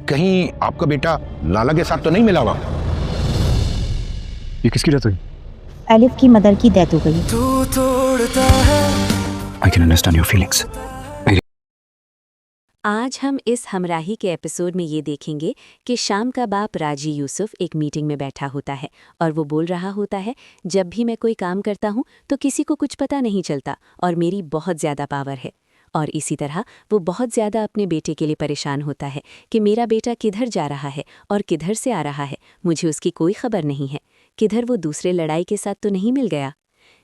कहीं आपका बेटा लाला के साथ तो नहीं मिला हुआ? ये किसकी डेथ हुई? अलिफ की मदर की डेथ हो गई। I can understand your feelings. आज हम इस हमराही के एपिसोड में ये देखेंगे कि शाम का बाप राजी यूसुफ एक मीटिंग में बैठा होता है और वो बोल रहा होता है, जब भी मैं कोई काम करता हूँ तो किसी को कुछ पता नहीं चलता और मेरी बहुत ज़्यादा पावर है। और इसी तरह वो बहुत ज़्यादा अपने बेटे के लिए परेशान होता है कि मेरा बेटा किधर जा रहा है और किधर से आ रहा है, मुझे उसकी कोई खबर नहीं है, किधर वो दूसरे लड़ाई के साथ तो नहीं मिल गया।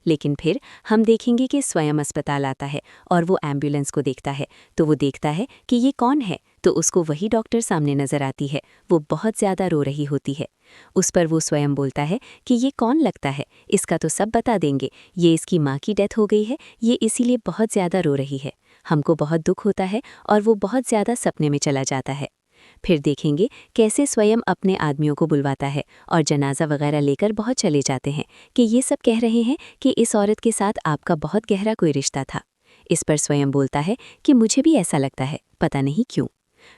लेकिन फिर हम देखेंगे कि स्वयं अस्पताल आता है और वो एम्बुलेंस को देखता है तो वो देखता है कि ये कौन है, तो उसको वही डॉक्टर सामने नजर आती है। वो बहुत ज़्यादा रो रही होती है। उस पर वो स्वयं बोलता है कि ये कौन लगता है, इसका तो सब बता देंगे, ये इसकी माँ की डेथ हो गई है, ये इसीलिए बहुत ज़्यादा रो रही है। हमको बहुत दुख होता है और वो बहुत ज़्यादा सपने में चला जाता है। फिर देखेंगे कैसे स्वयं अपने आदमियों को बुलवाता है और जनाजा वगैरह लेकर बहुत चले जाते हैं कि ये सब कह रहे हैं कि इस औरत के साथ आपका बहुत गहरा कोई रिश्ता था। इस पर स्वयं बोलता है कि मुझे भी ऐसा लगता है, पता नहीं क्यों।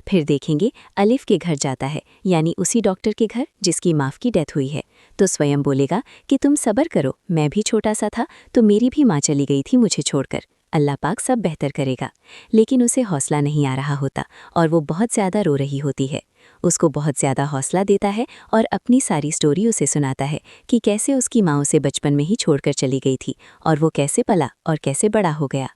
फिर देखेंगे अलिफ के घर जाता है, यानी उसी डॉक्टर के घर जिसकी माँ की डेथ हुई है। तो स्वयं बोलेगा कि तुम सब्र करो, मैं भी छोटा सा था तो मेरी भी माँ चली गई थी मुझे छोड़कर, अल्लाह पाक सब बेहतर करेगा। लेकिन उसे हौसला नहीं आ रहा होता और वो बहुत ज़्यादा रो रही होती है। उसको बहुत ज़्यादा हौसला देता है और अपनी सारी स्टोरी उसे सुनाता है कि कैसे उसकी माँ उसे बचपन में ही छोड़कर चली गई थी और वो कैसे पला और कैसे बड़ा हो गया।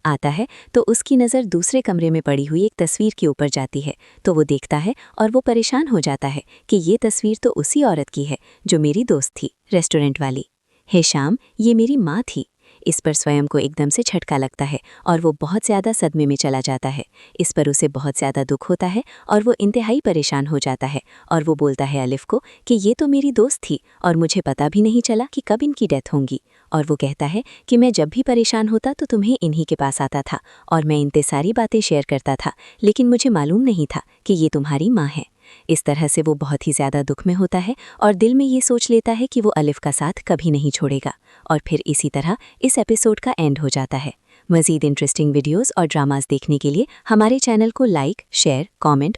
आता है तो उसकी नज़र दूसरे कमरे में पड़ी हुई एक तस्वीर के ऊपर जाती है तो वो देखता है और वो परेशान हो जाता है कि ये तस्वीर तो उसी औरत की है जो मेरी दोस्त थी, रेस्टोरेंट वाली। हे शाम, ये मेरी माँ थी। इस पर स्वयं को एकदम से झटका लगता है और वो बहुत ज़्यादा सदमे में चला जाता है। इस पर उसे बहुत ज़्यादा दुख होता है और वो इंतहाई परेशान हो जाता है और वो बोलता है अलिफ को कि ये तो मेरी दोस्त थी और मुझे पता भी नहीं चला कि कब इनकी डेथ होंगी। और वो कहता है कि मैं जब भी परेशान होता तो तुम्हें इन्हीं के पास आता था और मैं इनसे सारी बातें शेयर करता था, लेकिन मुझे मालूम नहीं था कि ये तुम्हारी माँ है। इस तरह से वो बहुत ही ज़्यादा दुख में होता है और दिल में ये सोच लेता है कि वो अलिफ का साथ कभी नहीं छोड़ेगा। और फिर इसी तरह इस एपिसोड का एंड हो जाता है। मज़ीद इंटरेस्टिंग वीडियोस और ड्रामास देखने के लिए हमारे चैनल को लाइक, शेयर, कमेंट